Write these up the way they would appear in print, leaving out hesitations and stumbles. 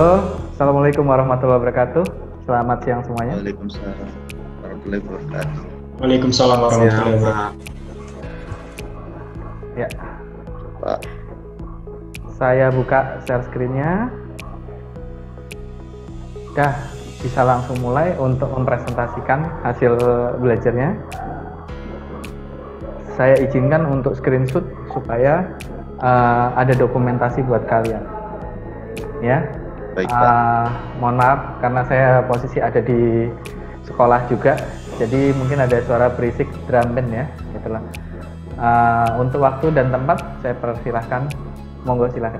Halo, Assalamualaikum warahmatullahi wabarakatuh. Selamat siang semuanya. Waalaikumsalam warahmatullahi wabarakatuh. Waalaikumsalam warahmatullahi wabarakatuh. Ya, Pak, saya buka share screen-nya. Dah, bisa langsung mulai untuk mempresentasikan hasil belajarnya. Saya izinkan untuk screenshot supaya ada dokumentasi buat kalian. Ya. baik Pak. Mohon maaf karena saya posisi ada di sekolah juga, jadi mungkin ada suara berisik drum band ya, gitulah. Untuk waktu dan tempat saya persilahkan, monggo silahkan.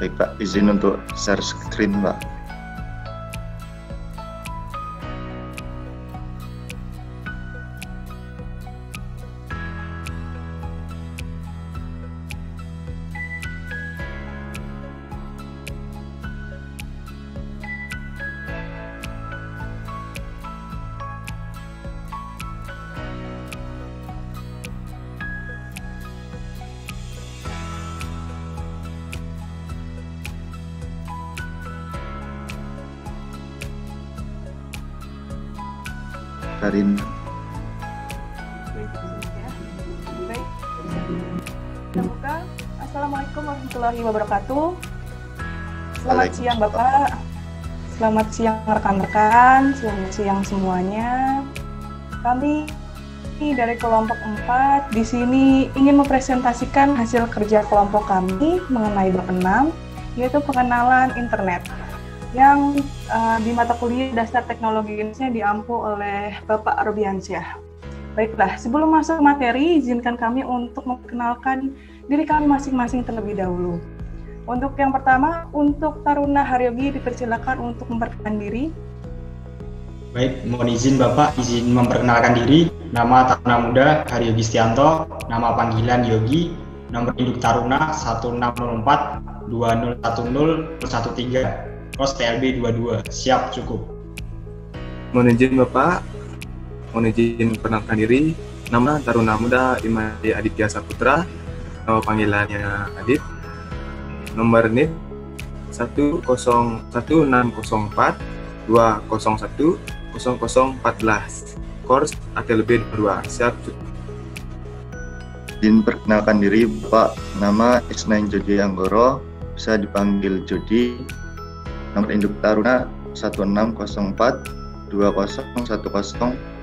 Baik Pak, izin untuk share screen Pak. Karin, Baik, kita buka. Assalamualaikum warahmatullahi wabarakatuh. Selamat siang Bapak, selamat siang rekan-rekan, selamat siang semuanya. Kami dari kelompok 4 di sini ingin mempresentasikan hasil kerja kelompok kami mengenai bab 6, yaitu pengenalan internet yang di mata kuliah dasar teknologi Indonesia diampu oleh Bapak Robiansyah. Baiklah, sebelum masuk ke materi, izinkan kami untuk memperkenalkan diri kami masing-masing terlebih dahulu. Untuk yang pertama, untuk Taruna Haryogi dipersilakan untuk memperkenalkan diri. Baik, mohon izin Bapak, izin memperkenalkan diri. Nama Taruna Muda Haryogi Stianto, nama panggilan Yogi, nomor induk Taruna 1604 2010 13. Kos TLB 22, siap cukup. Mohon izin Bapak, mohon izin perkenalkan diri. Nama Taruna Muda Imadi Aditya Saputra, nama panggilannya Adit. Nomor NIP 101604 201 0014. Kors ATLB 22, siap cukup. izin perkenalkan diri Pak. Nama Isnain Jody Anggoro, bisa dipanggil Jody. Nomor induk Taruna 1604 2010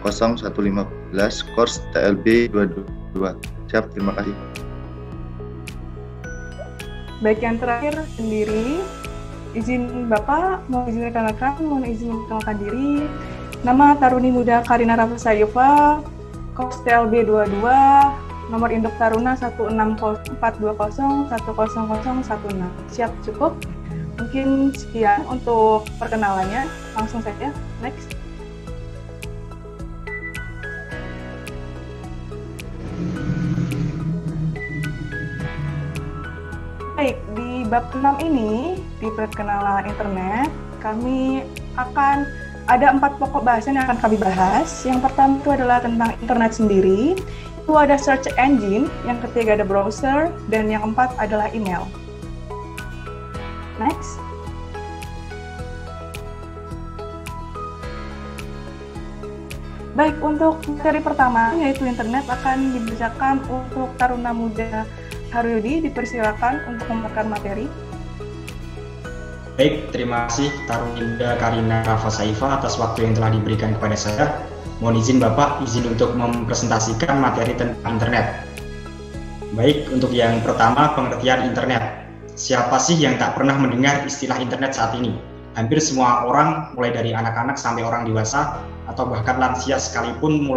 0115, Kors TLB 22. Siap, terima kasih. Baik, yang terakhir sendiri, izin Bapak, mohon izin rekan-rekan, mohon izin memperkenalkan diri. Nama Taruni Muda Karina Rafasayufa, Kos TLB 22, nomor induk Taruna 160420 10016. Siap cukup. Mungkin sekian untuk perkenalannya, langsung saja, next. Baik, di bab 6 ini, di perkenalan internet, kami akan ada 4 pokok bahasan yang akan kami bahas. Yang pertama itu adalah tentang internet sendiri, itu ada search engine, yang ketiga ada browser, dan yang keempat adalah email. Next. Baik, untuk materi pertama, yaitu internet, akan dibacakan untuk Taruna Muda Haryodi. Dipersilakan untuk membuka materi. Baik, terima kasih Taruna Muda Karina Rafasayufa atas waktu yang telah diberikan kepada saya. Mohon izin Bapak, izin untuk mempresentasikan materi tentang internet. Baik, untuk yang pertama, pengertian internet. Siapa sih yang tak pernah mendengar istilah internet saat ini? Hampir semua orang, mulai dari anak-anak sampai orang dewasa, atau bahkan lansia sekalipun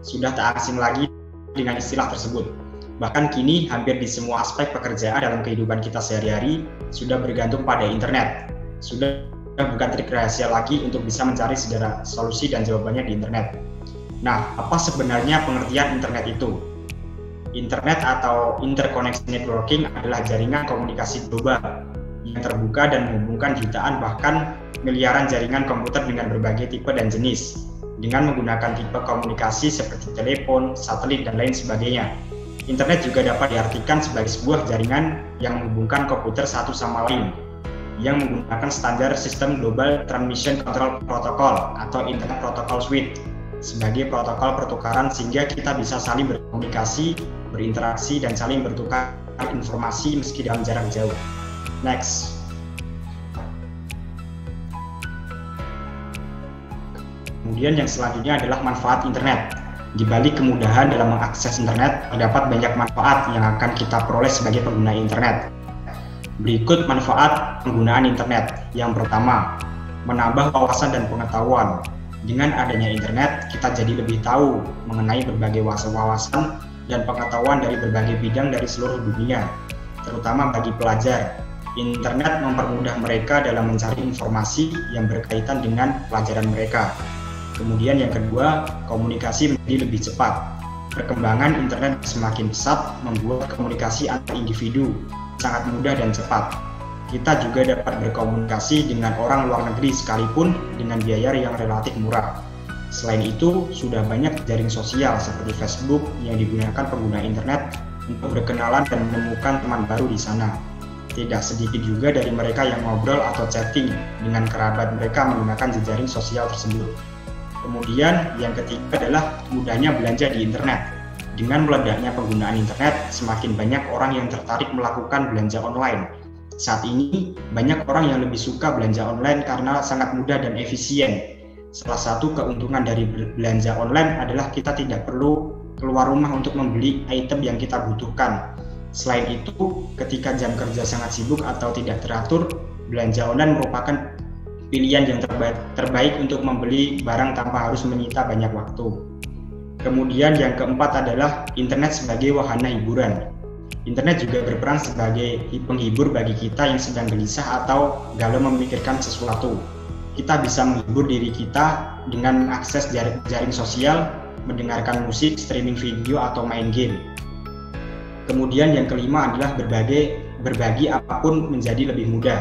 sudah tak asing lagi dengan istilah tersebut. Bahkan kini, hampir di semua aspek pekerjaan dalam kehidupan kita sehari-hari sudah bergantung pada internet. Sudah bukan trik rahasia lagi untuk bisa mencari segala solusi dan jawabannya di internet. Nah, apa sebenarnya pengertian internet itu? Internet atau interconnection networking adalah jaringan komunikasi global yang terbuka dan menghubungkan jutaan bahkan miliaran jaringan komputer dengan berbagai tipe dan jenis dengan menggunakan tipe komunikasi seperti telepon, satelit, dan lain sebagainya. Internet juga dapat diartikan sebagai sebuah jaringan yang menghubungkan komputer satu sama lain yang menggunakan standar sistem Global Transmission Control Protocol atau Internet Protocol Suite sebagai protokol pertukaran sehingga kita bisa saling berkomunikasi, berinteraksi, dan saling bertukar informasi meski dalam jarak jauh. Next. Kemudian yang selanjutnya adalah manfaat internet. Di balik kemudahan dalam mengakses internet, terdapat banyak manfaat yang akan kita peroleh sebagai pengguna internet. Berikut manfaat penggunaan internet. Yang pertama, menambah wawasan dan pengetahuan. Dengan adanya internet, kita jadi lebih tahu mengenai berbagai wawasan dan pengetahuan dari berbagai bidang dari seluruh dunia, terutama bagi pelajar. Internet mempermudah mereka dalam mencari informasi yang berkaitan dengan pelajaran mereka. Kemudian yang kedua, komunikasi menjadi lebih cepat. Perkembangan internet semakin pesat membuat komunikasi antar individu sangat mudah dan cepat. Kita juga dapat berkomunikasi dengan orang luar negeri sekalipun dengan biaya yang relatif murah. Selain itu, sudah banyak jaring sosial seperti Facebook yang digunakan pengguna internet untuk berkenalan dan menemukan teman baru di sana. Tidak sedikit juga dari mereka yang ngobrol atau chatting dengan kerabat mereka menggunakan jejaring sosial tersebut. Kemudian yang ketiga adalah mudahnya belanja di internet. Dengan meledaknya penggunaan internet, semakin banyak orang yang tertarik melakukan belanja online. Saat ini, banyak orang yang lebih suka belanja online karena sangat mudah dan efisien. Salah satu keuntungan dari belanja online adalah kita tidak perlu keluar rumah untuk membeli item yang kita butuhkan. Selain itu, ketika jam kerja sangat sibuk atau tidak teratur, belanja online merupakan pilihan yang terbaik untuk membeli barang tanpa harus menyita banyak waktu. Kemudian yang keempat adalah internet sebagai wahana hiburan. Internet juga berperan sebagai penghibur bagi kita yang sedang gelisah atau galau memikirkan sesuatu. Kita bisa menghibur diri kita dengan mengakses jaring sosial, mendengarkan musik, streaming video, atau main game. Kemudian yang kelima adalah berbagi apapun menjadi lebih mudah.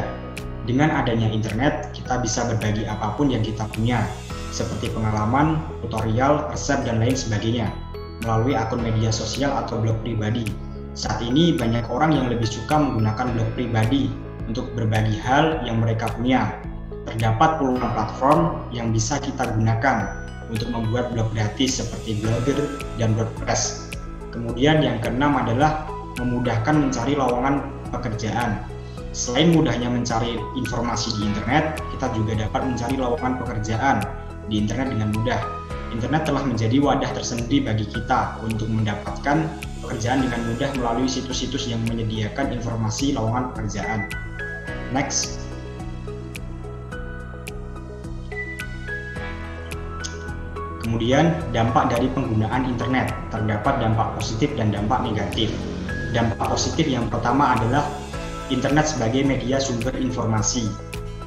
Dengan adanya internet, kita bisa berbagi apapun yang kita punya, seperti pengalaman, tutorial, resep, dan lain sebagainya, melalui akun media sosial atau blog pribadi. Saat ini banyak orang yang lebih suka menggunakan blog pribadi untuk berbagi hal yang mereka punya. Terdapat puluhan platform yang bisa kita gunakan untuk membuat blog gratis seperti Blogger dan WordPress. Kemudian yang keenam adalah memudahkan mencari lowongan pekerjaan. Selain mudahnya mencari informasi di internet, kita juga dapat mencari lowongan pekerjaan di internet dengan mudah. Internet telah menjadi wadah tersendiri bagi kita untuk mendapatkan pekerjaan dengan mudah melalui situs-situs yang menyediakan informasi lowongan pekerjaan. Next. Kemudian, dampak dari penggunaan internet. Terdapat dampak positif dan dampak negatif. Dampak positif yang pertama adalah internet sebagai media sumber informasi.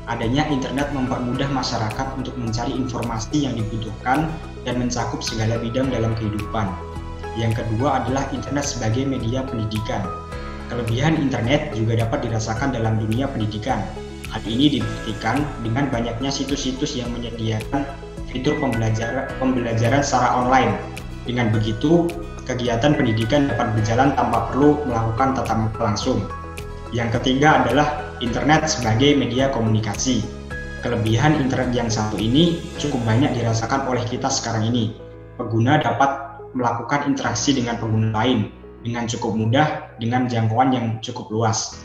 Adanya internet mempermudah masyarakat untuk mencari informasi yang dibutuhkan dan mencakup segala bidang dalam kehidupan. Yang kedua adalah internet sebagai media pendidikan. Kelebihan internet juga dapat dirasakan dalam dunia pendidikan. Hal ini dibuktikan dengan banyaknya situs-situs yang menyediakan fitur pembelajaran secara online. Dengan begitu, kegiatan pendidikan dapat berjalan tanpa perlu melakukan tatap muka langsung. Yang ketiga adalah internet sebagai media komunikasi. Kelebihan internet yang satu ini cukup banyak dirasakan oleh kita sekarang ini. Pengguna dapat melakukan interaksi dengan pengguna lain dengan cukup mudah dengan jangkauan yang cukup luas.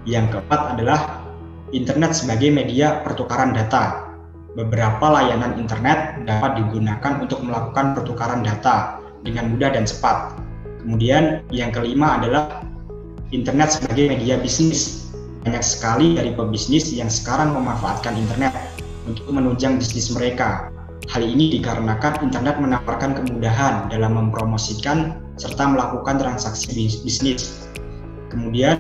Yang keempat adalah internet sebagai media pertukaran data. Beberapa layanan internet dapat digunakan untuk melakukan pertukaran data dengan mudah dan cepat. Kemudian yang kelima adalah internet sebagai media bisnis. Banyak sekali dari pebisnis yang sekarang memanfaatkan internet untuk menunjang bisnis mereka. Hal ini dikarenakan internet menawarkan kemudahan dalam mempromosikan serta melakukan transaksi bisnis. Kemudian,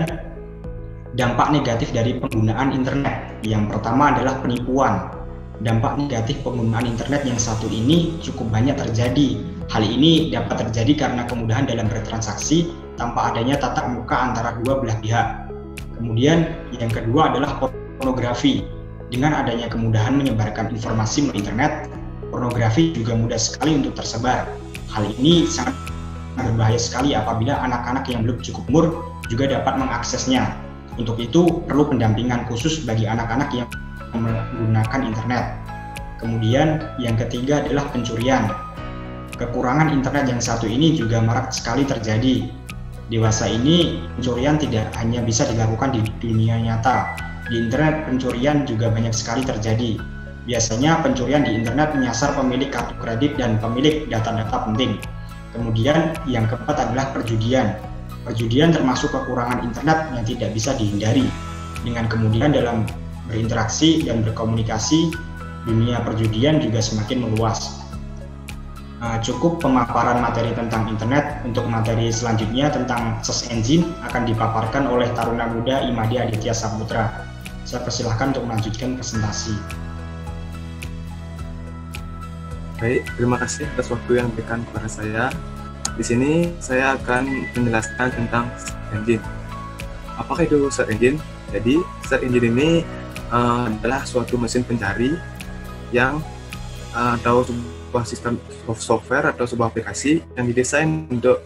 dampak negatif dari penggunaan internet. Yang pertama adalah penipuan. Dampak negatif penggunaan internet yang satu ini cukup banyak terjadi. Hal ini dapat terjadi karena kemudahan dalam bertransaksi tanpa adanya tatap muka antara dua belah pihak. Kemudian yang kedua adalah pornografi. Dengan adanya kemudahan menyebarkan informasi melalui internet, pornografi juga mudah sekali untuk tersebar. Hal ini sangat berbahaya sekali apabila anak-anak yang belum cukup umur juga dapat mengaksesnya. Untuk itu perlu pendampingan khusus bagi anak-anak yang menggunakan internet. Kemudian yang ketiga adalah pencurian. Kekurangan internet yang satu ini juga marak sekali terjadi. Dewasa ini pencurian tidak hanya bisa dilakukan di dunia nyata. Di internet pencurian juga banyak sekali terjadi. Biasanya pencurian di internet menyasar pemilik kartu kredit dan pemilik data-data penting. Kemudian yang keempat adalah perjudian. Perjudian termasuk kekurangan internet yang tidak bisa dihindari. Dengan kemudian dalam berinteraksi dan berkomunikasi, dunia perjudian juga semakin meluas. Cukup pemaparan materi tentang internet. Untuk materi selanjutnya tentang search engine akan dipaparkan oleh Taruna Muda Imadi Aditya Saputra. Saya persilahkan untuk melanjutkan presentasi. Baik, terima kasih atas waktu yang diberikan kepada saya. Di sini saya akan menjelaskan tentang search engine. Apakah itu search engine? Jadi, search engine ini adalah suatu mesin pencari yang atau sebuah sistem software atau sebuah aplikasi yang didesain untuk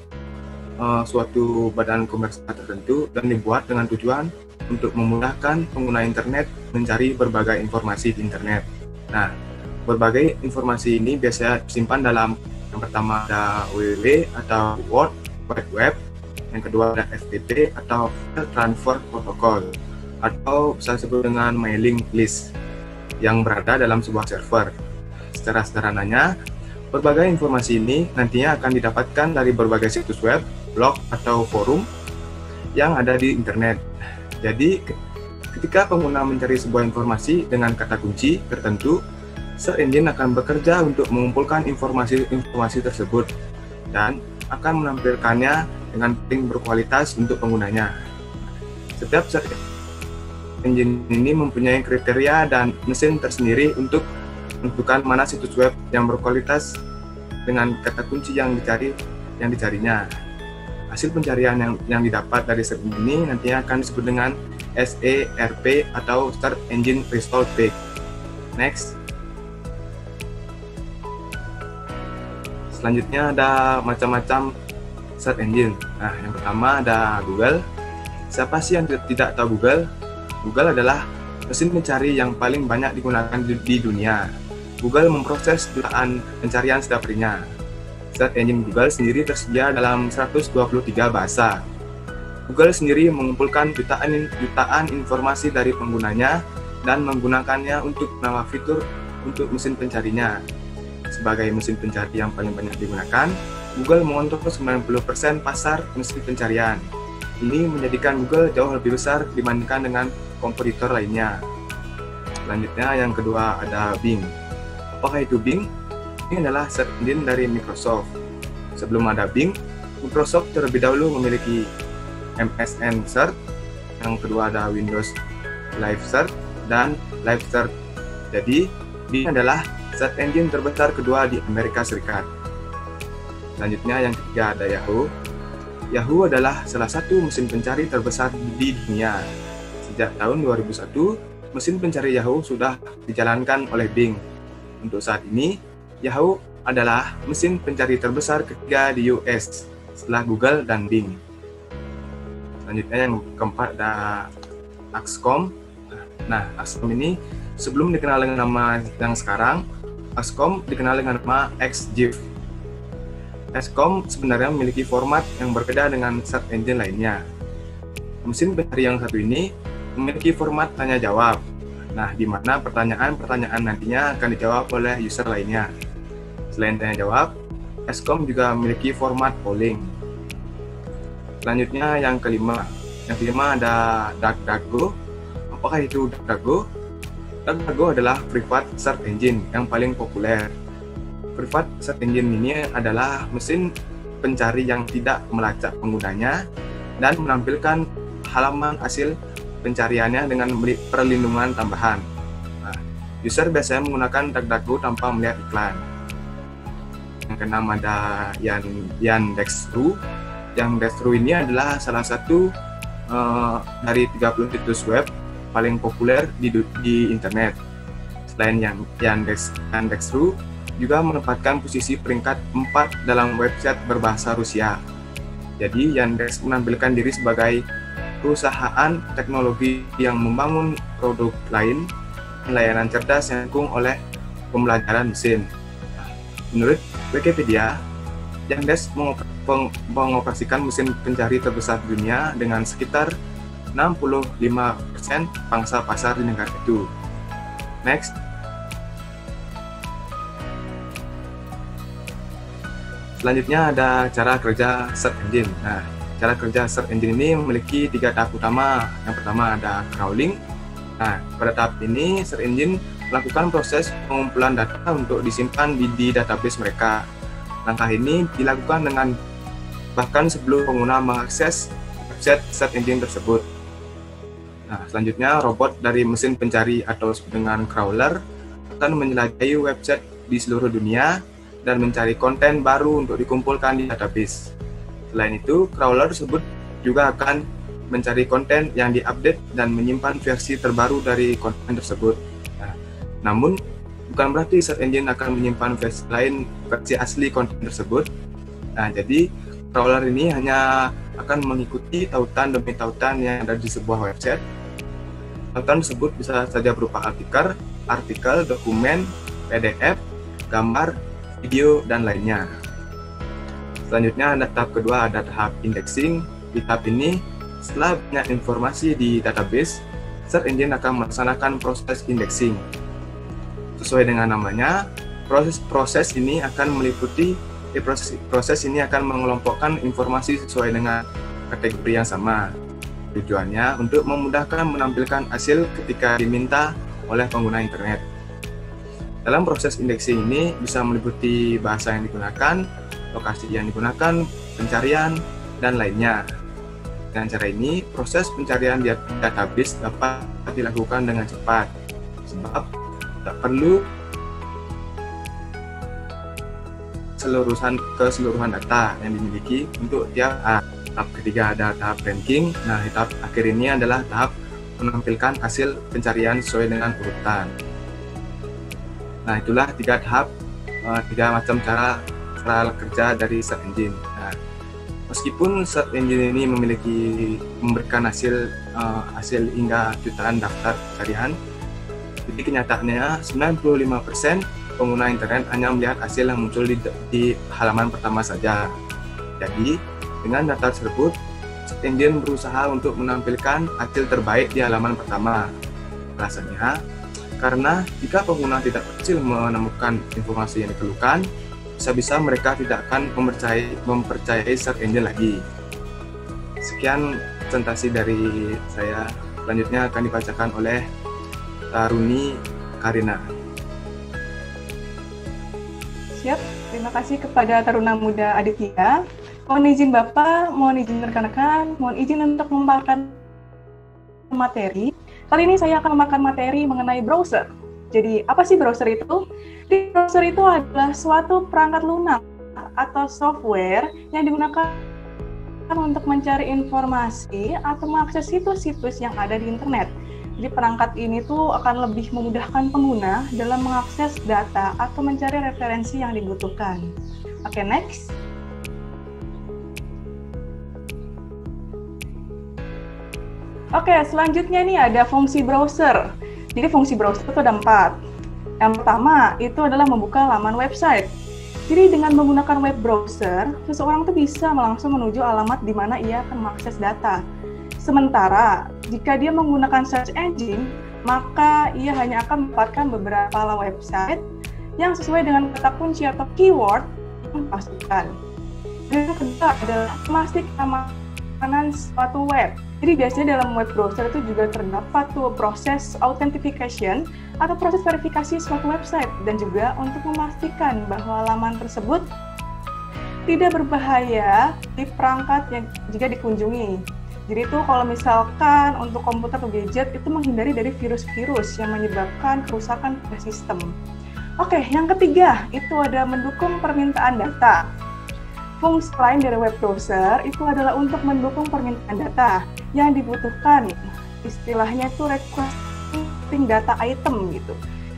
suatu badan komersial tertentu dan dibuat dengan tujuan untuk memudahkan pengguna internet mencari berbagai informasi di internet. Nah, berbagai informasi ini biasanya disimpan dalam, yang pertama ada www atau World Wide Web, yang kedua ada FTP atau File Transfer Protocol, atau bisa disebut dengan mailing list yang berada dalam sebuah server. Secara sederhananya, berbagai informasi ini nantinya akan didapatkan dari berbagai situs web, blog, atau forum yang ada di internet. Jadi, ketika pengguna mencari sebuah informasi dengan kata kunci tertentu, search engine akan bekerja untuk mengumpulkan informasi tersebut dan akan menampilkannya dengan link berkualitas untuk penggunanya. Setiap search engine ini mempunyai kriteria dan mesin tersendiri untuk menentukan mana situs web yang berkualitas dengan kata kunci yang dicarinya. Hasil pencarian yang didapat dari search engine ini nantinya akan disebut dengan SERP atau Search Engine Result Page. Next. Selanjutnya ada macam-macam search engine. Nah, yang pertama ada Google. Siapa sih yang tidak tahu Google? Google adalah mesin pencari yang paling banyak digunakan di dunia. Google memproses jutaan pencarian setiap harinya. Search engine Google sendiri tersedia dalam 123 bahasa. Google sendiri mengumpulkan jutaan informasi dari penggunanya dan menggunakannya untuk menambah fitur untuk mesin pencarinya. Sebagai mesin pencari yang paling banyak digunakan, Google mengontrol 90% pasar mesin pencarian. Ini menjadikan Google jauh lebih besar dibandingkan dengan kompetitor lainnya. Selanjutnya yang kedua ada Bing. Apakah itu Bing? Ini adalah search engine dari Microsoft. Sebelum ada Bing, Microsoft terlebih dahulu memiliki MSN Search, yang kedua ada Windows Live Search dan Live Search. Jadi, Bing adalah search engine terbesar kedua di Amerika Serikat. Selanjutnya yang ketiga ada Yahoo. Yahoo adalah salah satu mesin pencari terbesar di dunia. Sejak tahun 2001, mesin pencari Yahoo sudah dijalankan oleh Bing. Untuk saat ini, Yahoo adalah mesin pencari terbesar ketiga di US setelah Google dan Bing. Selanjutnya yang keempat ada Axcom. Nah, Axcom ini sebelum dikenal dengan nama yang sekarang, Axcom dikenal dengan nama XGIF. Axcom sebenarnya memiliki format yang berbeda dengan search engine lainnya. Mesin pencari yang satu ini memiliki format tanya jawab. Nah, di mana pertanyaan-pertanyaan nantinya akan dijawab oleh user lainnya. Selain tanya jawab, Axcom juga memiliki format polling. Selanjutnya yang kelima. Yang kelima ada DuckDuckGo. Apakah itu DuckDuckGo? DuckDuckGo adalah private search engine yang paling populer. Private search engine ini adalah mesin pencari yang tidak melacak penggunanya dan menampilkan halaman hasil pencariannya dengan perlindungan tambahan. Nah, user biasanya menggunakan DuckDuckGo tanpa melihat iklan. Yang keenam ada Yandex.ru. Yandex.ru ini adalah salah satu dari 30 situs web paling populer di internet. Selain Yandex.ru juga menempatkan posisi peringkat 4 dalam website berbahasa Rusia. Jadi Yandex menampilkan diri sebagai perusahaan teknologi yang membangun produk lain layanan cerdas yang didukung oleh pembelajaran mesin. Menurut Wikipedia, Yandex mengoperasikan mesin pencari terbesar di dunia dengan sekitar 65% pangsa pasar di negara itu. Next. Selanjutnya ada cara kerja search engine. Nah, cara kerja search engine ini memiliki 3 tahap utama. Yang pertama ada crawling. Nah, pada tahap ini search engine melakukan proses pengumpulan data untuk disimpan di database mereka. Langkah ini dilakukan dengan bahkan sebelum pengguna mengakses website search engine tersebut. Nah, selanjutnya robot dari mesin pencari atau dengan crawler akan menjelajahi website di seluruh dunia dan mencari konten baru untuk dikumpulkan di database. Selain itu, crawler tersebut juga akan mencari konten yang diupdate dan menyimpan versi terbaru dari konten tersebut. Nah, namun, bukan berarti search engine akan menyimpan versi asli konten tersebut. Nah, jadi crawler ini hanya akan mengikuti tautan demi tautan yang ada di sebuah website. Tautan tersebut bisa saja berupa artikel, dokumen, PDF, gambar, video, dan lainnya. Selanjutnya ada tahap kedua, ada tahap indexing. Di tahap ini, setelah banyak informasi di database, search engine akan melaksanakan proses indexing. Sesuai dengan namanya, proses ini akan meliputi proses ini akan mengelompokkan informasi sesuai dengan kategori yang sama. Tujuannya untuk memudahkan menampilkan hasil ketika diminta oleh pengguna internet. Dalam proses indexing ini bisa meliputi bahasa yang digunakan, lokasi yang digunakan, pencarian, dan lainnya. Dengan cara ini, proses pencarian di database dapat dilakukan dengan cepat, sebab tak perlu keseluruhan data yang dimiliki untuk tiap tahap ketiga ada tahap ranking. Nah, di tahap akhir ini adalah tahap menampilkan hasil pencarian sesuai dengan urutan. Nah, itulah 3 tahap, 3 macam cara kerja dari search engine. Nah, meskipun search engine ini memberikan hasil hingga jutaan daftar pencarian, jadi kenyataannya 95% pengguna internet hanya melihat hasil yang muncul di halaman pertama saja. Jadi, dengan data tersebut, search engine berusaha untuk menampilkan hasil terbaik di halaman pertama. Alasannya, karena jika pengguna tidak berhasil menemukan informasi yang dikeluhkan, bisa-bisa mereka tidak akan mempercayai search engine lagi. Sekian presentasi dari saya. Selanjutnya akan dibacakan oleh Taruni Karina. Siap, terima kasih kepada Taruna Muda Aditya. Mohon izin Bapak, mohon izin rekan-rekan, mohon izin untuk memaparkan materi. Kali ini saya akan memaparkan materi mengenai browser. Jadi, apa sih browser itu? Browser itu adalah suatu perangkat lunak atau software yang digunakan untuk mencari informasi atau mengakses situs-situs yang ada di internet. Jadi perangkat ini tuh akan lebih memudahkan pengguna dalam mengakses data atau mencari referensi yang dibutuhkan. Oke, next. Oke, selanjutnya nih ada fungsi browser. Jadi fungsi browser itu ada 4. Yang pertama itu adalah membuka laman website. Jadi dengan menggunakan web browser, seseorang tuh bisa langsung menuju alamat di mana ia akan mengakses data. Sementara jika dia menggunakan search engine, maka ia hanya akan mendapatkan beberapa website yang sesuai dengan kata kunci atau keyword yang dimasukkan. Dan yang kedua adalah memastikan keamanan suatu web. Jadi biasanya dalam web browser itu juga terdapat tuh proses authentication atau proses verifikasi suatu website dan juga untuk memastikan bahwa laman tersebut tidak berbahaya di perangkat yang jika dikunjungi. Jadi itu kalau misalkan untuk komputer atau gadget itu menghindari dari virus-virus yang menyebabkan kerusakan pada sistem. Oke, yang ketiga itu ada mendukung permintaan data. Fungsi lain dari web browser itu adalah untuk mendukung permintaan data yang dibutuhkan. Istilahnya itu requesting data item gitu.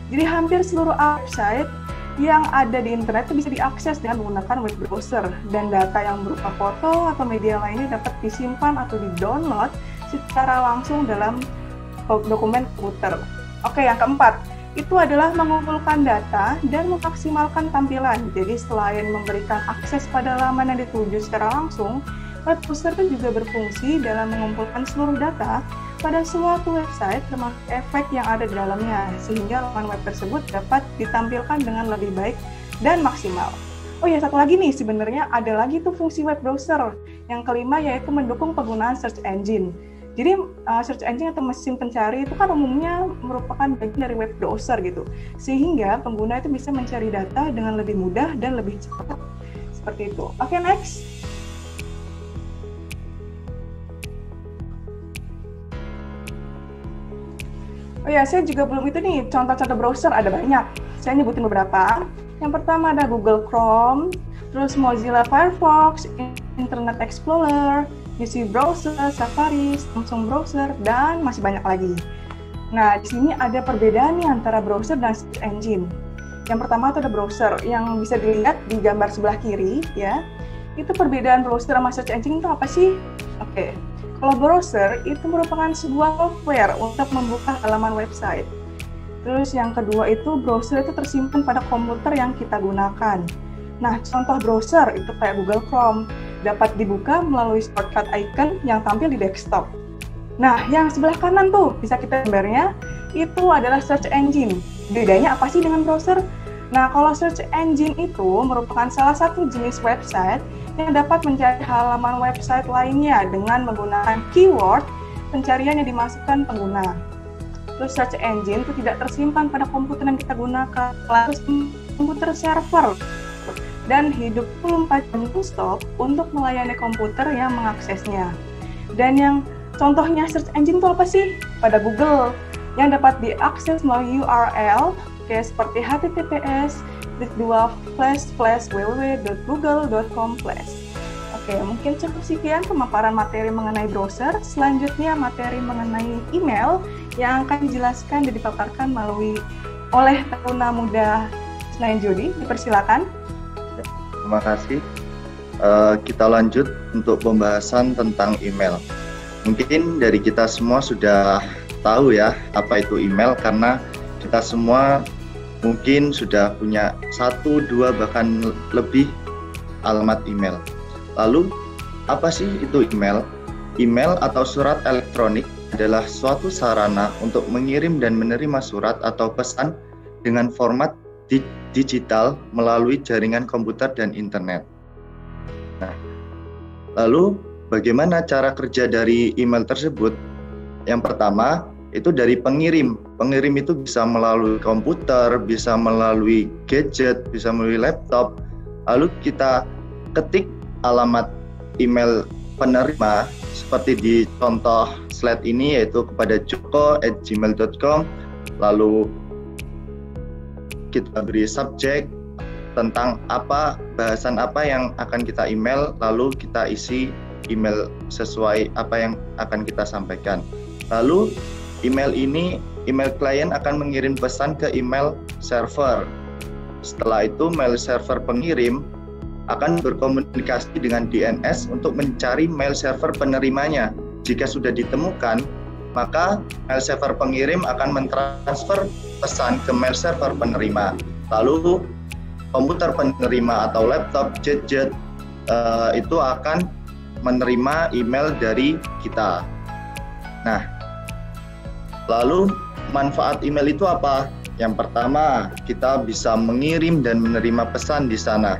Jadi hampir seluruh website yang ada di internet itu bisa diakses dengan menggunakan web browser dan data yang berupa foto atau media lainnya dapat disimpan atau di-download secara langsung dalam dokumen komputer. Oke, yang keempat, itu adalah mengumpulkan data dan memaksimalkan tampilan. Jadi selain memberikan akses pada laman yang dituju secara langsung, web browser itu juga berfungsi dalam mengumpulkan seluruh data pada suatu website termasuk efek yang ada di dalamnya, sehingga laman web tersebut dapat ditampilkan dengan lebih baik dan maksimal. Oh ya, satu lagi nih, sebenarnya ada lagi tuh fungsi web browser. Yang kelima yaitu mendukung penggunaan search engine. Jadi search engine atau mesin pencari itu kan umumnya merupakan bagian dari web browser gitu. Sehingga pengguna itu bisa mencari data dengan lebih mudah dan lebih cepat. Seperti itu. Oke, next. Oh ya, saya juga belum itu nih, contoh-contoh browser ada banyak. Saya nyebutin beberapa. Yang pertama ada Google Chrome, terus Mozilla Firefox, Internet Explorer, UC Browser, Safari, Samsung Browser, dan masih banyak lagi. Nah, di sini ada perbedaan nih antara browser dan search engine. Yang pertama itu ada browser yang bisa dilihat di gambar sebelah kiri, ya. Itu perbedaan browser sama search engine itu apa sih? Oke, kalau browser itu merupakan sebuah software untuk membuka halaman website. Terus yang kedua itu browser itu tersimpan pada komputer yang kita gunakan. Nah, contoh browser itu kayak Google Chrome, dapat dibuka melalui shortcut icon yang tampil di desktop. Nah, yang sebelah kanan tuh, bisa kita gambarnya, itu adalah search engine. Bedanya apa sih dengan browser? Nah, kalau search engine itu merupakan salah satu jenis website yang dapat mencari halaman website lainnya dengan menggunakan keyword pencarian yang dimasukkan pengguna. Terus search engine itu tidak tersimpan pada komputer yang kita gunakan, harus komputer server dan hidup 24 jam non-stop untuk melayani komputer yang mengaksesnya. Dan yang contohnya search engine itu apa sih? Pada Google, yang dapat diakses melalui URL kayak seperti https://www.google.com/. Oke, mungkin cukup sekian pemaparan materi mengenai browser. Selanjutnya materi mengenai email yang akan dijelaskan dan dipaparkan oleh Taruna Muda Senayan Jodi. Dipersilakan. Terima kasih. Kita lanjut untuk pembahasan tentang email. Mungkin dari kita semua sudah tahu ya apa itu email, karena kita semua mungkin sudah punya 1, 2, bahkan lebih alamat email. Lalu, apa sih itu email? Email atau surat elektronik adalah suatu sarana untuk mengirim dan menerima surat atau pesan dengan format digital melalui jaringan komputer dan internet. Nah, lalu bagaimana cara kerja dari email tersebut? Yang pertama, itu dari pengirim. Pengirim itu bisa melalui komputer, bisa melalui gadget, bisa melalui laptop. Lalu kita ketik alamat email penerima seperti di contoh slide ini, yaitu kepada joko@gmail.com. Lalu kita beri subjek tentang bahasan apa yang akan kita email, lalu kita isi email sesuai apa yang akan kita sampaikan. Lalu email klien akan mengirim pesan ke email server. Setelah itu mail server pengirim akan berkomunikasi dengan DNS untuk mencari mail server penerimanya. Jika sudah ditemukan, maka mail server pengirim akan mentransfer pesan ke mail server penerima. Lalu komputer penerima atau laptop, gadget itu akan menerima email dari kita. Nah, lalu manfaat email itu apa? Yang pertama, kita bisa mengirim dan menerima pesan di sana.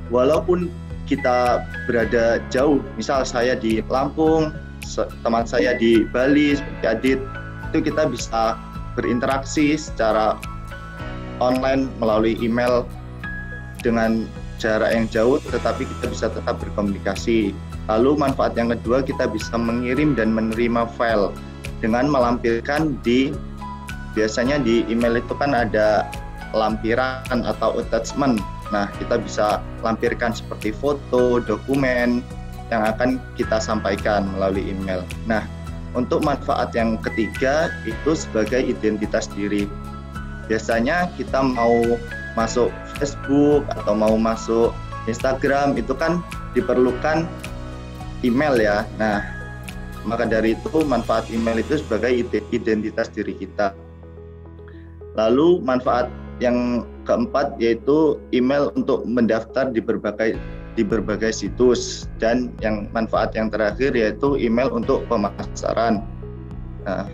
Walaupun kita berada jauh, misal saya di Lampung, teman saya di Bali seperti Adit, itu kita bisa berinteraksi secara online melalui email dengan jarak yang jauh, tetapi kita bisa tetap berkomunikasi. Lalu manfaat yang kedua, kita bisa mengirim dan menerima file dengan melampirkan biasanya di email itu kan ada lampiran atau attachment. Nah, kita bisa lampirkan seperti foto, dokumen yang akan kita sampaikan melalui email. Nah, untuk manfaat yang ketiga itu sebagai identitas diri. Biasanya kita mau masuk Facebook atau mau masuk Instagram itu kan diperlukan email ya. Nah, Maka dari itu manfaat email itu sebagai identitas diri kita. Lalu manfaat yang keempat yaitu email untuk mendaftar di berbagai situs, dan yang manfaat yang terakhir yaitu email untuk pemasaran. Nah,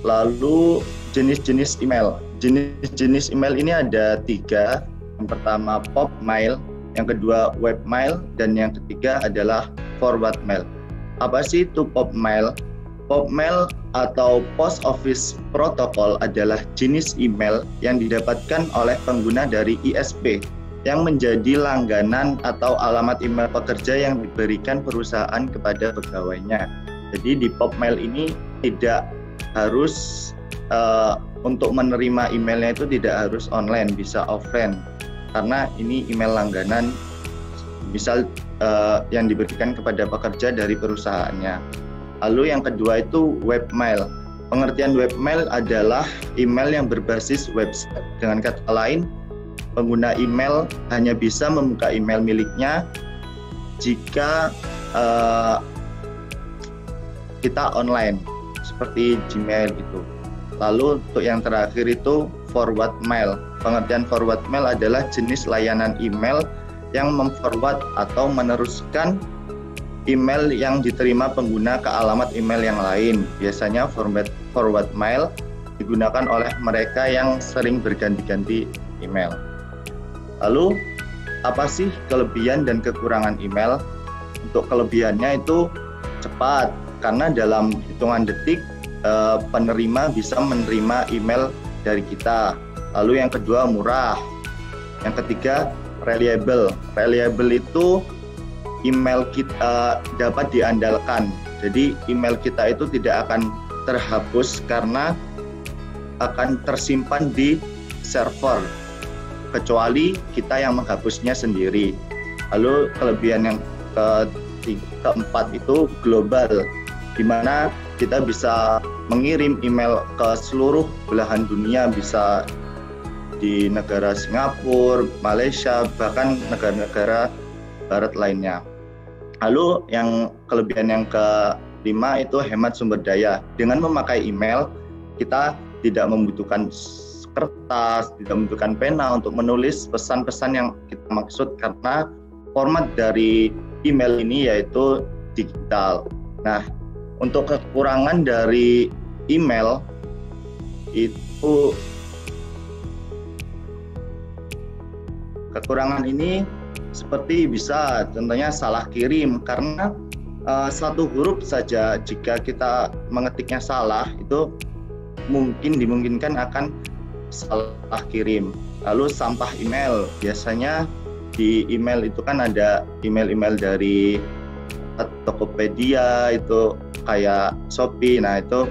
lalu jenis-jenis email. Jenis-jenis email ini ada 3. Yang pertama pop mail, yang kedua web mail, dan yang ketiga adalah forward mail. Apa sih itu pop mail? Pop mail atau Post Office Protocol adalah jenis email yang didapatkan oleh pengguna dari ISP yang menjadi langganan atau alamat email pekerja yang diberikan perusahaan kepada pegawainya. Jadi di pop mail ini tidak harus untuk menerima emailnya itu tidak harus online, bisa offline, karena ini email langganan misal yang diberikan kepada pekerja dari perusahaannya. Lalu yang kedua itu web mail. Pengertian web mail adalah email yang berbasis website. Dengan kata lain, pengguna email hanya bisa membuka email miliknya jika kita online, seperti Gmail gitu. Lalu untuk yang terakhir itu forward mail. Pengertian forward mail adalah jenis layanan email yang memforward atau meneruskan email yang diterima pengguna ke alamat email yang lain. Biasanya forward mail digunakan oleh mereka yang sering berganti-ganti email. Lalu, apa sih kelebihan dan kekurangan email? Untuk kelebihannya itu cepat, karena dalam hitungan detik penerima bisa menerima email dari kita. Lalu yang kedua murah. Yang ketiga reliable. Reliable itu email kita dapat diandalkan. Jadi email kita itu tidak akan terhapus karena akan tersimpan di server, kecuali kita yang menghapusnya sendiri. Lalu kelebihan yang keempat itu global, di mana kita bisa mengirim email ke seluruh belahan dunia, bisa di negara Singapura, Malaysia, bahkan negara-negara barat lainnya. Lalu yang kelebihan yang kelima itu hemat sumber daya. Dengan memakai email, kita tidak membutuhkan kertas, tidak membutuhkan pena untuk menulis pesan-pesan yang kita maksud, karena format dari email ini yaitu digital. Nah, untuk kekurangan dari email itu, kekurangan ini seperti bisa contohnya salah kirim, karena satu huruf saja jika kita mengetiknya salah itu dimungkinkan akan salah kirim. Lalu sampah email, biasanya di email itu kan ada email-email dari Tokopedia itu kayak Shopee, nah itu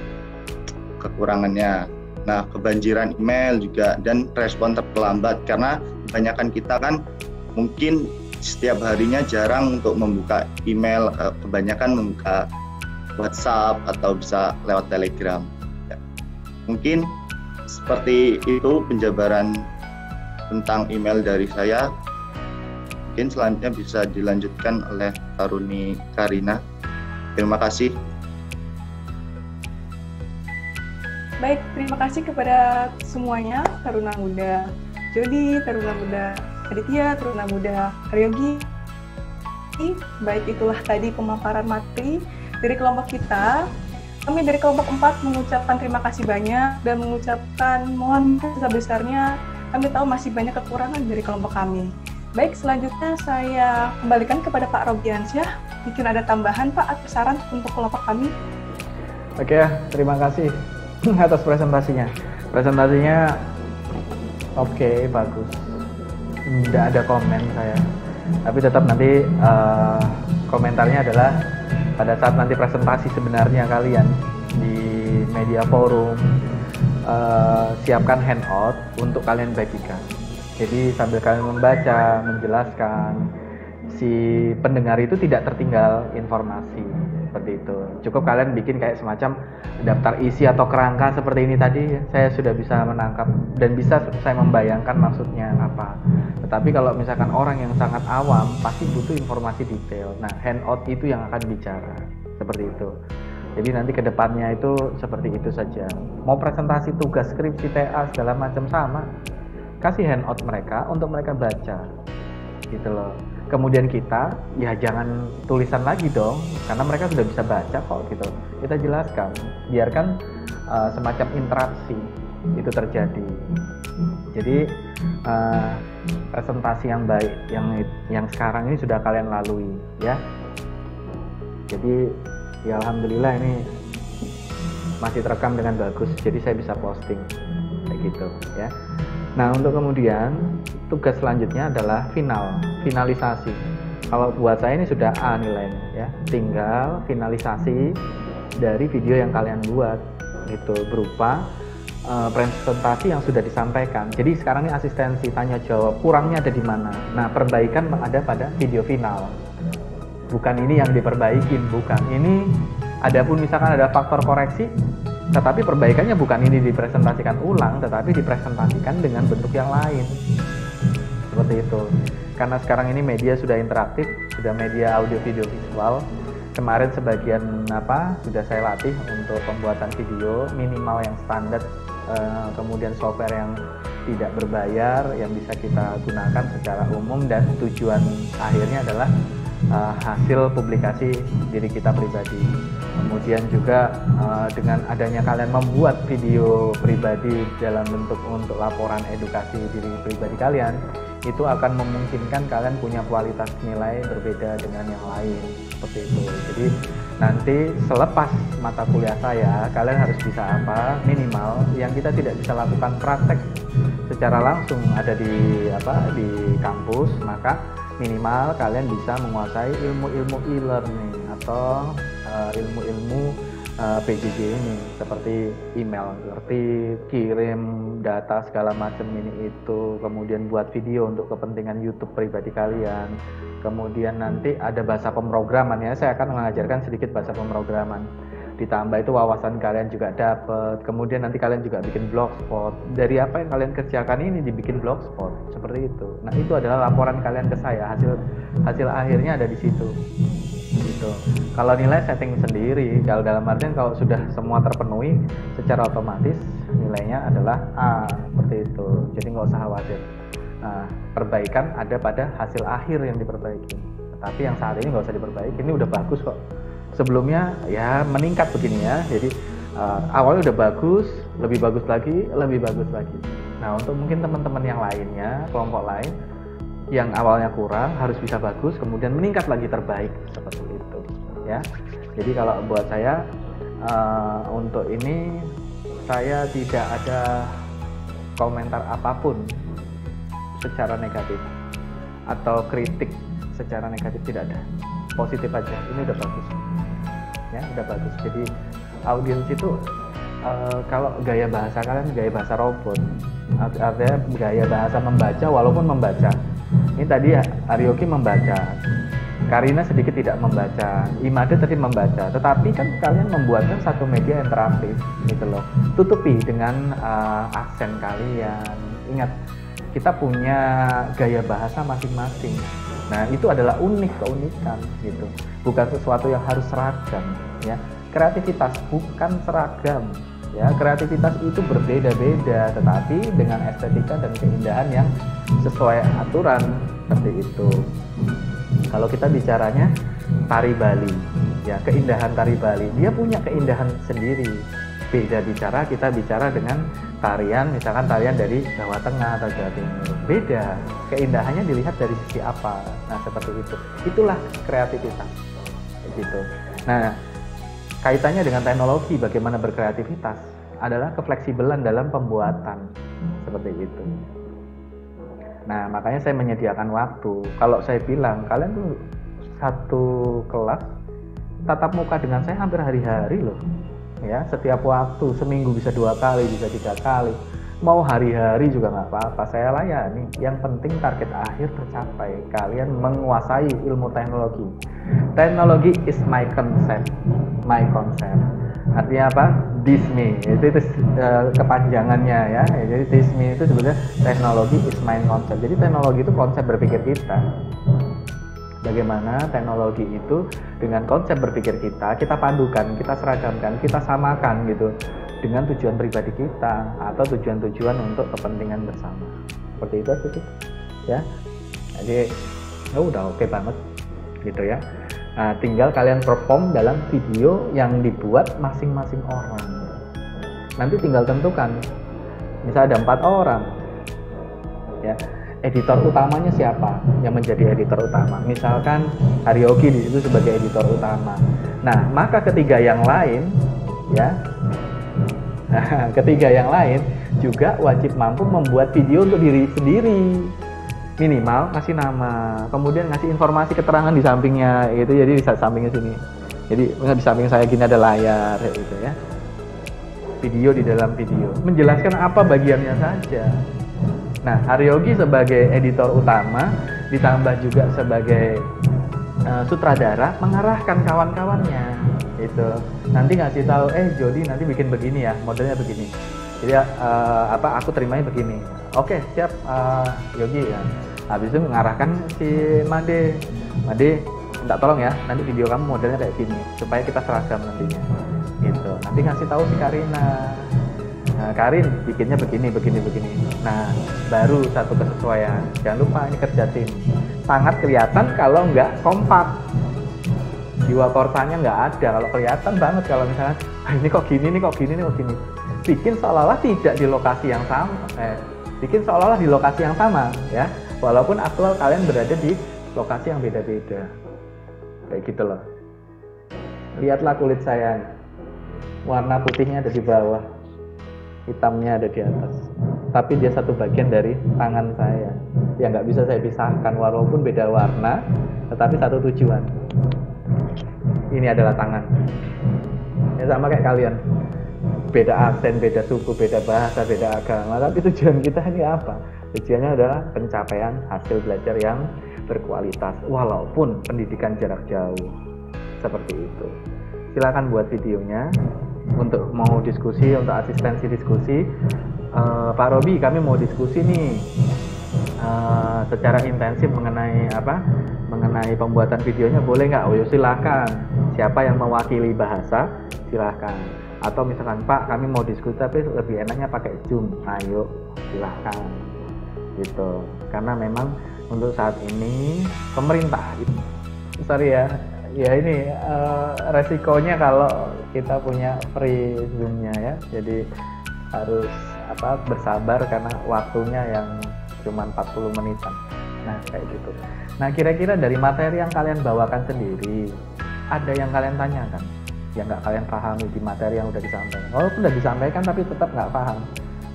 kekurangannya. Nah, kebanjiran email juga, dan respon terlambat, karena kebanyakan kita kan mungkin setiap harinya jarang untuk membuka email, kebanyakan membuka WhatsApp atau bisa lewat Telegram. Ya. Mungkin seperti itu penjabaran tentang email dari saya. Mungkin selanjutnya bisa dilanjutkan oleh Taruni Karina. Terima kasih. Baik, terima kasih kepada semuanya, Taruna Muda Jody, Taruna Muda Aditya, Taruna Muda Haryogi. Baik, itulah tadi pemaparan materi dari kelompok kita. Kami dari kelompok 4 mengucapkan terima kasih banyak dan mengucapkan mohon sebesar-besarnya. Kami tahu masih banyak kekurangan dari kelompok kami. Baik, selanjutnya saya kembalikan kepada Pak Robiansyah. Mungkin ada tambahan Pak atau saran untuk kelompok kami? Oke, terima kasih atas presentasinya. Presentasinya oke, bagus. Tidak ada komen saya, tapi tetap nanti komentarnya adalah pada saat nanti presentasi sebenarnya kalian di media forum, siapkan handout untuk kalian bagikan. Jadi sambil kalian membaca, menjelaskan, si pendengar itu tidak tertinggal informasi seperti itu. Cukup kalian bikin kayak semacam daftar isi atau kerangka seperti ini tadi, saya sudah bisa menangkap dan bisa saya membayangkan maksudnya apa. Tetapi kalau misalkan orang yang sangat awam pasti butuh informasi detail. Nah, handout itu yang akan bicara. seperti itu. Jadi nanti kedepannya itu seperti itu saja. Mau presentasi tugas skripsi TA segala macam sama, kasih handout mereka untuk mereka baca, gitu loh. Kemudian kita ya jangan tulisan lagi dong, karena mereka sudah bisa baca kok gitu. Kita jelaskan, biarkan semacam interaksi itu terjadi. Jadi presentasi yang baik yang sekarang ini sudah kalian lalui ya. Jadi ya alhamdulillah ini masih terekam dengan bagus, jadi saya bisa posting kayak gitu ya. Nah, untuk kemudian tugas selanjutnya adalah finalisasi. Kalau buat saya ini sudah A nilainya ya, tinggal finalisasi dari video yang kalian buat itu berupa presentasi yang sudah disampaikan. Jadi sekarang ini asistensi tanya jawab, kurangnya ada di mana. Nah, perbaikan ada pada video final. Bukan ini yang diperbaikin, bukan ini. Adapun misalkan ada faktor koreksi, tetapi perbaikannya bukan ini dipresentasikan ulang, tetapi dipresentasikan dengan bentuk yang lain. Seperti itu. Karena sekarang ini media sudah interaktif, sudah media audio video visual. Kemarin sebagian sudah saya latih untuk pembuatan video minimal yang standar, kemudian software yang tidak berbayar yang bisa kita gunakan secara umum, dan tujuan akhirnya adalah hasil publikasi diri kita pribadi. Kemudian juga dengan adanya kalian membuat video pribadi dalam bentuk untuk laporan edukasi diri pribadi kalian, itu akan memungkinkan kalian punya kualitas nilai berbeda dengan yang lain, seperti itu. Jadi nanti selepas mata kuliah saya, kalian harus bisa minimal yang kita tidak bisa lakukan praktek secara langsung ada di kampus, maka minimal kalian bisa menguasai ilmu-ilmu e-learning atau ilmu-ilmu PJJ ini, seperti email, ngerti kirim data segala macam ini itu, kemudian buat video untuk kepentingan YouTube pribadi kalian, kemudian nanti ada bahasa pemrograman ya, saya akan mengajarkan sedikit bahasa pemrograman, ditambah itu wawasan kalian juga dapat, kemudian nanti kalian juga bikin blogspot, dari apa yang kalian kerjakan ini dibikin blogspot, seperti itu. Nah, itu adalah laporan kalian ke saya, hasil akhirnya ada di situ gitu. Kalau nilai setting sendiri, kalau dalam artian kalau sudah semua terpenuhi secara otomatis nilainya adalah A, seperti itu. Jadi nggak usah khawatir. Nah, perbaikan ada pada hasil akhir yang diperbaiki. Tapi yang saat ini nggak usah diperbaiki, ini udah bagus kok. Sebelumnya ya meningkat begini ya. Jadi awalnya udah bagus, lebih bagus lagi, lebih bagus lagi. Nah, untuk mungkin teman-teman yang lainnya, kelompok lain yang awalnya kurang harus bisa bagus, kemudian meningkat lagi terbaik, seperti itu ya. Jadi kalau buat saya untuk ini saya tidak ada komentar apapun secara negatif atau kritik secara negatif, tidak ada, positif aja. Ini udah bagus ya, udah bagus. Jadi audiens itu kalau gaya bahasa kalian gaya bahasa robot, artinya gaya bahasa membaca walaupun membaca. Ini tadi Aryoki membaca, Karina sedikit tidak membaca, Imade tadi membaca, tetapi kan kalian membuatkan satu media interaktif gitu loh. Tutupi dengan aksen kalian. Ingat, kita punya gaya bahasa masing-masing. Nah, itu adalah keunikan gitu. Bukan sesuatu yang harus seragam ya. Kreativitas bukan seragam. Ya, kreativitas itu berbeda-beda, tetapi dengan estetika dan keindahan yang sesuai aturan, seperti itu. Kalau kita bicaranya tari Bali, ya keindahan tari Bali, dia punya keindahan sendiri. Beda kita bicara dengan tarian, misalkan tarian dari Jawa Tengah atau Jawa Timur, beda. Keindahannya dilihat dari sisi apa. Nah, seperti itu. Itulah kreativitas, gitu. Nah, kaitannya dengan teknologi, bagaimana berkreativitas adalah kefleksibelan dalam pembuatan, seperti itu. Nah, makanya saya menyediakan waktu. Kalau saya bilang, kalian tuh satu kelas tatap muka dengan saya hampir hari-hari loh. Ya, setiap waktu, seminggu bisa 2 kali, bisa 3 kali. Mau hari-hari juga nggak apa-apa, saya layani. Yang penting target akhir tercapai. Kalian menguasai ilmu teknologi. Teknologi is my concept. Artinya apa? DISME, itu kepanjangannya ya. Jadi DISME itu sebenarnya teknologi is my concept. Jadi teknologi itu konsep berpikir kita. Bagaimana teknologi itu dengan konsep berpikir kita padukan, kita seragamkan, kita samakan gitu dengan tujuan pribadi kita atau tujuan-tujuan untuk kepentingan bersama. Seperti itu aja sih, ya. Jadi udah oke banget gitu ya. Nah, tinggal kalian perform dalam video yang dibuat masing-masing orang. Nanti tinggal tentukan, misalnya ada 4 orang, ya. Editor utamanya siapa yang menjadi editor utama? Misalkan Haryogi di situ sebagai editor utama. Nah, maka ketiga yang lain, ya, ketiga yang lain juga wajib mampu membuat video untuk diri sendiri. Minimal ngasih nama, kemudian ngasih informasi keterangan di sampingnya, gitu. Jadi di sampingnya sini. Jadi di samping saya gini ada layar, gitu ya. Video di dalam video, menjelaskan apa bagiannya saja. Nah, Haryogi sebagai editor utama ditambah juga sebagai sutradara mengarahkan kawan-kawannya gitu. Nanti ngasih tahu, Jody nanti bikin begini ya, modelnya begini. Jadi aku terimanya begini. Oke, siap Yogi ya. Habis itu mengarahkan si Made, minta tolong ya, nanti video kamu modelnya kayak gini supaya kita seragam nantinya. Gitu. Nanti ngasih tahu si Karina. Nah, Karin bikinnya begini. Nah, baru satu kesesuaian. Jangan lupa ini kerja tim. Sangat kelihatan kalau nggak kompak. Jiwa korsanya nggak ada. Kalau kelihatan banget kalau misalnya ini kok gini. Bikin seolah-olah tidak di lokasi yang sama. Bikin seolah-olah di lokasi yang sama, ya. Walaupun aktual kalian berada di lokasi yang beda-beda. Kayak gitu loh. Lihatlah kulit saya. Warna putihnya ada di bawah, hitamnya ada di atas, tapi dia satu bagian dari tangan saya yang nggak bisa saya pisahkan. Walaupun beda warna tetapi satu tujuan. Ini adalah tangan ya, sama kayak kalian, beda aksen, beda suku, beda bahasa, beda agama, tapi tujuan kita ini apa? Tujuannya adalah pencapaian hasil belajar yang berkualitas walaupun pendidikan jarak jauh. Seperti itu. Silakan buat videonya. Untuk mau diskusi, untuk asistensi diskusi, Pak Robi, kami mau diskusi nih secara intensif mengenai mengenai pembuatan videonya, boleh nggak? Silakan. Siapa yang mewakili bahasa, silakan. Atau misalkan, Pak, kami mau diskusi tapi lebih enaknya pakai Zoom, ayo silakan. Gitu. Karena memang untuk saat ini pemerintah, ya ini resikonya kalau kita punya free Zoom-nya ya, jadi harus bersabar karena waktunya yang cuma 40 menitan. Nah kayak gitu. Nah kira-kira dari materi yang kalian bawakan sendiri, ada yang kalian tanyakan yang nggak kalian pahami di materi yang udah disampaikan? Walaupun udah disampaikan tapi tetap nggak paham,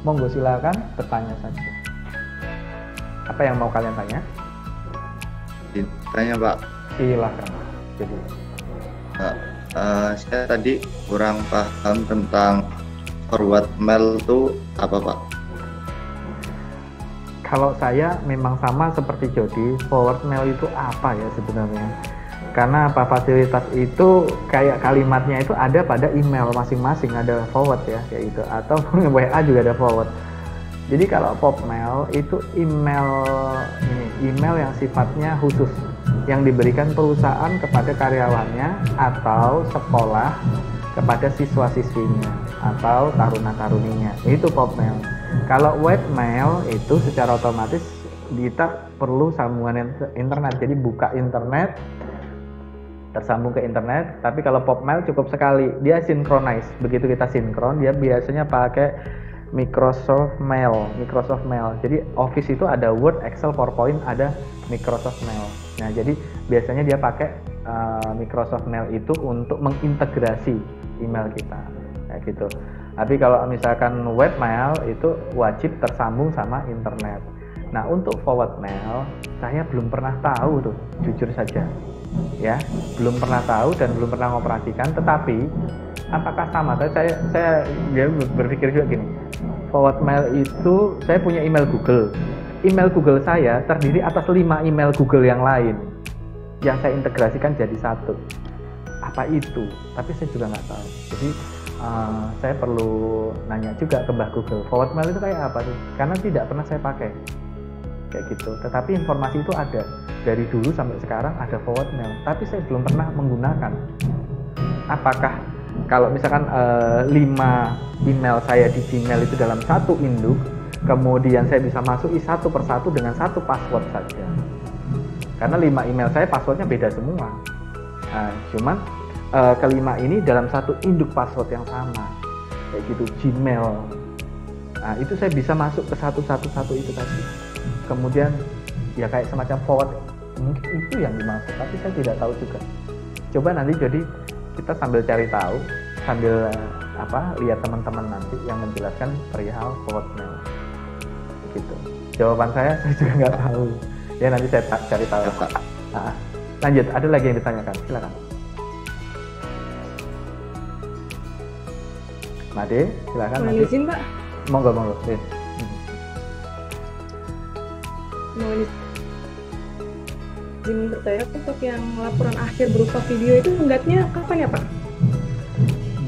monggo silakan bertanya saja. Apa yang mau kalian tanya? Tanya Pak. Silakan. Jadi saya tadi kurang paham tentang forward mail itu apa Pak? Kalau saya memang sama seperti Jody, forward mail itu apa ya sebenarnya? Karena fasilitas itu kayak kalimatnya itu ada pada email masing-masing, ada forward ya kayak gitu, atau WA juga ada forward. Jadi kalau popmail itu email yang sifatnya khusus, yang diberikan perusahaan kepada karyawannya atau sekolah kepada siswa-siswinya atau taruna-taruninya. Itu popmail. Kalau webmail itu secara otomatis kita perlu sambungan internet. Jadi buka internet, tersambung ke internet. Tapi kalau popmail cukup sekali, dia synchronize. Begitu kita sinkron, dia biasanya pakai Microsoft Mail. Jadi Office itu ada Word, Excel, PowerPoint, ada Microsoft Mail. Nah, jadi biasanya dia pakai Microsoft Mail itu untuk mengintegrasi email kita, kayak gitu. Tapi kalau misalkan webmail itu wajib tersambung sama internet. Nah, untuk forward mail saya belum pernah tahu tuh, jujur saja, ya, belum pernah tahu dan belum pernah mengoperasikan. Tetapi apakah sama? Saya berpikir juga gini. Forward mail itu saya punya email Google. Email Google saya terdiri atas 5 email Google yang lain yang saya integrasikan jadi satu. Apa itu? Tapi saya juga nggak tahu. Jadi saya perlu nanya juga ke Mbah Google. Forward mail itu kayak apa sih? Karena tidak pernah saya pakai. kayak gitu. Tetapi informasi itu ada dari dulu sampai sekarang, ada forward mail, tapi saya belum pernah menggunakan. Apakah kalau misalkan 5 email saya di Gmail itu dalam satu induk, kemudian saya bisa masuki satu persatu dengan satu password saja, karena 5 email saya passwordnya beda semua. Nah, cuman kelima ini dalam satu induk password yang sama, kayak gitu Gmail. Nah, itu saya bisa masuk ke satu itu tadi. Kemudian ya kayak semacam forward, mungkin itu yang dimaksud, tapi saya tidak tahu juga. Coba nanti jadi kita sambil cari tahu, sambil lihat teman-teman nanti yang menjelaskan perihal forward mail. Gitu. Jawaban saya juga nggak tahu. Ya nanti saya cari tahu. Nah, lanjut, ada lagi yang ditanyakan, silakan. Made, silakan. Mohon izin, Pak. Monggo. Mohon izin bertanya, untuk yang laporan akhir berupa video itu tenggatnya kapan ya, Pak?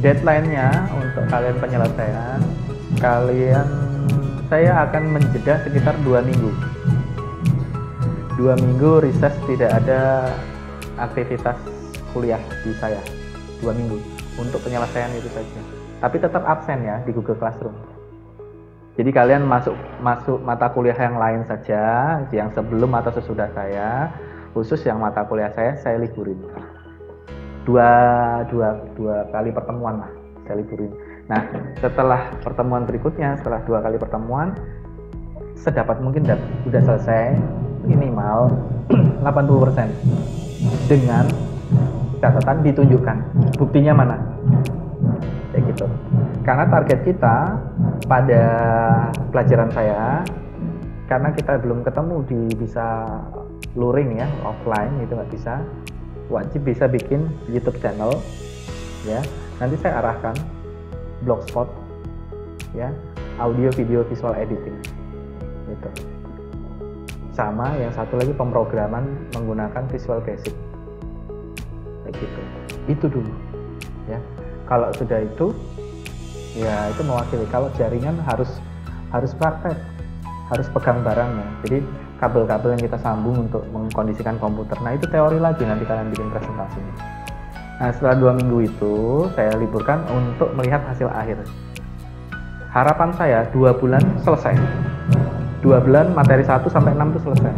Deadline-nya untuk kalian penyelesaian, saya akan menjeda sekitar 2 minggu. 2 minggu recess, tidak ada aktivitas kuliah di saya. 2 minggu untuk penyelesaian itu saja. Tapi tetap absen ya di Google Classroom. Jadi kalian masuk mata kuliah yang lain saja, yang sebelum atau sesudah saya. Khusus yang mata kuliah saya liburin. Dua kali pertemuan lah saya liburin. Nah, setelah pertemuan berikutnya, setelah 2 kali pertemuan, sedapat mungkin sudah selesai minimal 80% dengan catatan ditunjukkan buktinya mana, kayak gitu. Karena target kita pada pelajaran saya, karena kita belum ketemu bisa luring ya, offline itu nggak bisa, wajib bisa bikin YouTube channel ya. Nanti saya arahkan blogspot ya, audio video visual editing gitu. Sama yang satu lagi pemrograman menggunakan Visual Basic kayak gitu. Itu dulu ya. Kalau sudah itu ya itu mewakili. Kalau jaringan harus praktek, harus pegang barangnya. Jadi kabel-kabel yang kita sambung untuk mengkondisikan komputer. Nah, itu teori lagi, nanti kalian bikin presentasinya. Nah, setelah 2 minggu itu saya liburkan untuk melihat hasil akhir. Harapan saya 2 bulan selesai. 2 bulan materi 1 sampai 6 itu selesai.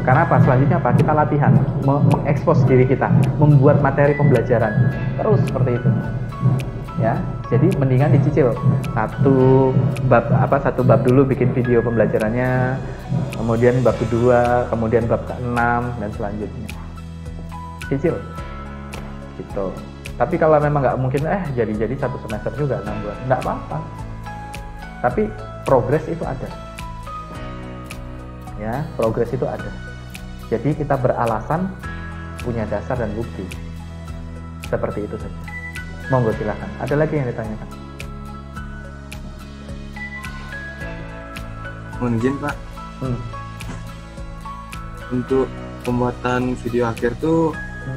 Karena apa? Selanjutnya apa? Kita latihan, mengekspos diri kita, membuat materi pembelajaran. Terus seperti itu. Ya, jadi mendingan dicicil satu bab dulu bikin video pembelajarannya, kemudian bab kedua, kemudian bab ke-6 dan selanjutnya cicil gitu. Tapi kalau memang nggak mungkin jadi 1 semester juga 6 bulan, nggak apa-apa, tapi progres itu ada ya, progres itu ada. Jadi kita beralasan punya dasar dan bukti, seperti itu saja. Monggo silakan. Ada lagi yang ditanyakan? Mohon izin Pak. Untuk pembuatan video akhir tuh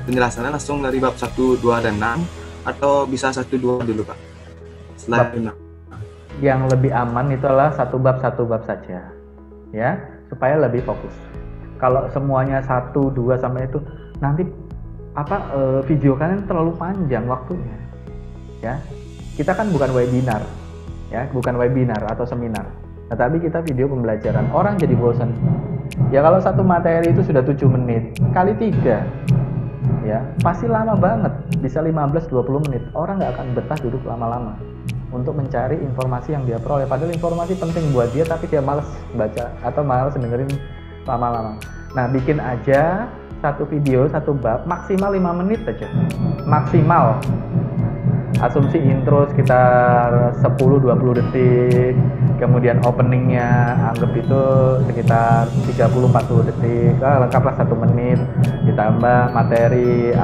penjelasannya langsung dari bab 1, 2, dan 6 atau bisa 1, 2 dulu Pak? Selanjutnya. Yang lebih aman itu adalah 1 bab saja ya, supaya lebih fokus. Kalau semuanya 1, 2 sampai itu nanti video kalian terlalu panjang waktunya. Ya, kita kan bukan webinar, ya, bukan webinar atau seminar, tetapi kita video pembelajaran. Orang jadi bosan. Ya kalau satu materi itu sudah 7 menit kali 3, ya pasti lama banget, bisa 15-20 menit. Orang nggak akan betah duduk lama-lama untuk mencari informasi yang dia peroleh. Padahal informasi penting buat dia, tapi dia malas baca atau malas dengerin lama-lama. Nah, bikin aja 1 video, 1 bab, maksimal 5 menit saja, maksimal. Asumsi intro sekitar 10-20 detik, kemudian openingnya anggap itu sekitar 30-40 detik, lengkaplah 1 menit, ditambah materi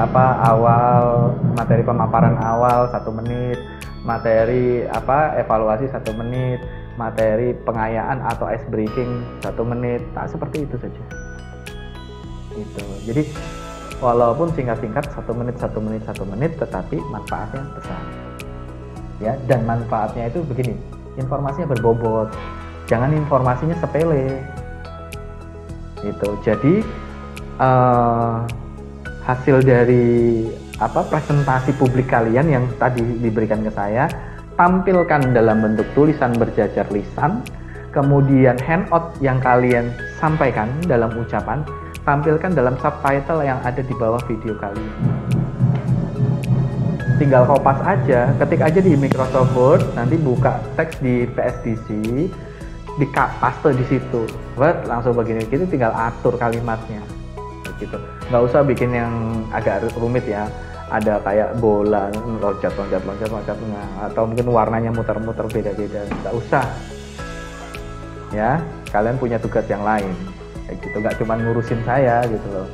awal, materi pemaparan awal 1 menit, materi evaluasi 1 menit, materi pengayaan atau ice breaking 1 menit, seperti itu saja. Gitu. Jadi walaupun singkat-singkat 1 menit, tetapi manfaatnya besar. Ya, dan manfaatnya itu begini, informasinya berbobot. Jangan informasinya sepele. Gitu. Jadi hasil dari presentasi publik kalian yang tadi diberikan ke saya, tampilkan dalam bentuk tulisan berjajar lisan, kemudian handout yang kalian sampaikan dalam ucapan, tampilkan dalam subtitle yang ada di bawah video kalian. Tinggal kopas aja, ketik aja di Microsoft Word, nanti buka teks di PSDC, paste di situ, langsung begini, gitu tinggal atur kalimatnya, gitu. Nggak usah bikin yang agak rumit ya, ada kayak bola, loncat, atau mungkin warnanya muter-muter beda-beda, nggak usah. Ya, kalian punya tugas yang lain, kayak gitu, nggak cuma ngurusin saya gitu loh,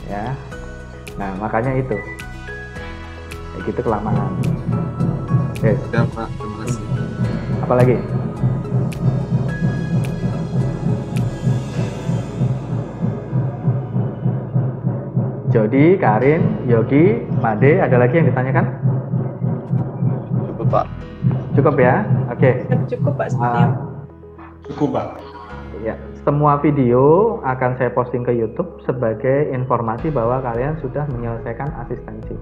ya. Nah makanya itu. Kayak gitu kelamaan. Yes. Ya Pak, terima kasih. Apa lagi? Jody, Karin, Yogi, Made, ada lagi yang ditanyakan? Cukup Pak. Cukup ya? Oke. Cukup Pak Setia. Cukup Pak. Ya, semua video akan saya posting ke YouTube sebagai informasi bahwa kalian sudah menyelesaikan asistensi.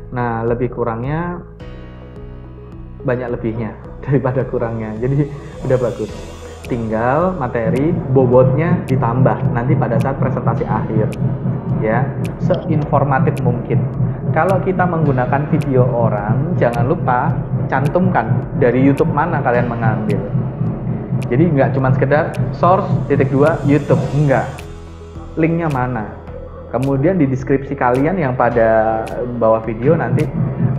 Nah, lebih kurangnya banyak lebihnya daripada kurangnya. Jadi udah bagus. Tinggal materi bobotnya ditambah nanti pada saat presentasi akhir. Ya, seinformatif mungkin. Kalau kita menggunakan video orang, jangan lupa cantumkan dari YouTube mana kalian mengambil. Jadi nggak cuma sekedar source _2 YouTube, enggak. Linknya mana? Kemudian di deskripsi kalian yang pada bawah video nanti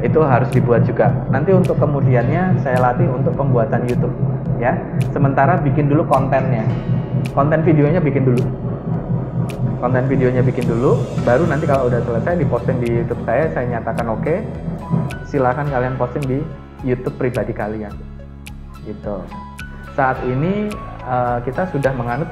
itu harus dibuat juga. Nanti untuk kemudiannya saya latih untuk pembuatan YouTube, ya. Sementara bikin dulu kontennya, konten videonya bikin dulu. Konten videonya bikin dulu, baru nanti kalau udah selesai diposting di YouTube saya nyatakan oke. Silakan kalian posting di YouTube pribadi kalian, gitu. Saat ini kita sudah menganut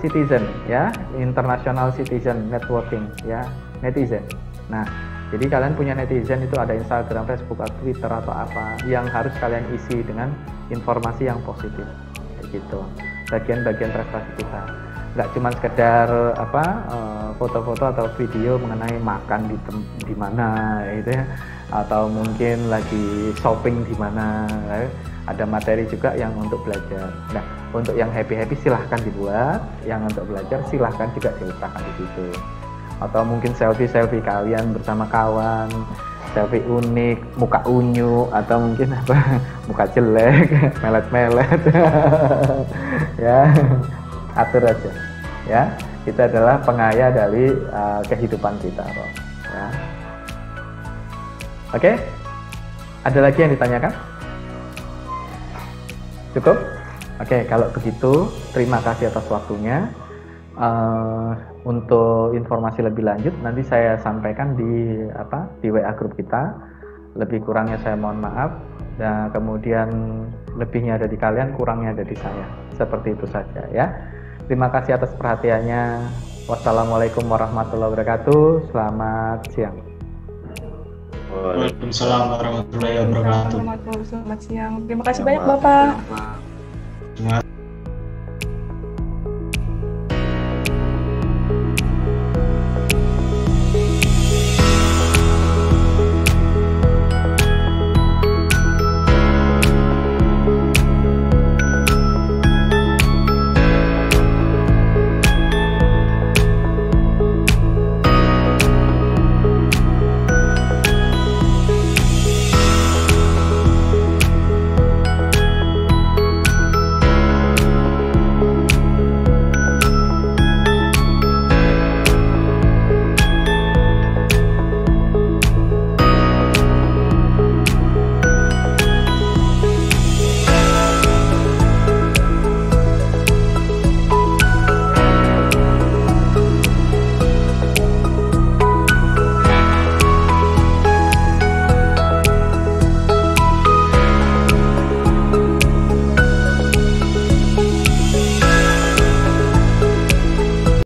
citizen, ya, international citizen networking, ya, netizen. Nah, jadi kalian punya netizen itu ada Instagram, Facebook, atau Twitter atau apa yang harus kalian isi dengan informasi yang positif, gitu. Bagian-bagian prestasi kita, nggak cuma sekedar foto-foto atau video mengenai makan di mana, gitu ya, atau mungkin lagi shopping di mana. Ada materi juga yang untuk belajar. Nah, untuk yang happy-happy silahkan dibuat, yang untuk belajar silahkan juga diletakkan di situ. Atau mungkin selfie-selfie kalian bersama kawan, selfie unik, muka unyu, atau mungkin muka jelek, melet-melet. Ya, atur aja. Ya, itu adalah pengaya dari kehidupan kita, Roh. Ya. Oke? Ada lagi yang ditanyakan? Cukup? Oke, kalau begitu terima kasih atas waktunya. Untuk informasi lebih lanjut nanti saya sampaikan di WA grup kita. Lebih kurangnya saya mohon maaf. Dan kemudian lebihnya ada di kalian, kurangnya ada di saya. Seperti itu saja ya. Terima kasih atas perhatiannya. Wassalamualaikum warahmatullahi wabarakatuh. Selamat siang. Waalaikumsalam warahmatullahi wabarakatuh. Selamat siang. Terima kasih banyak Bapak. Pak. Terima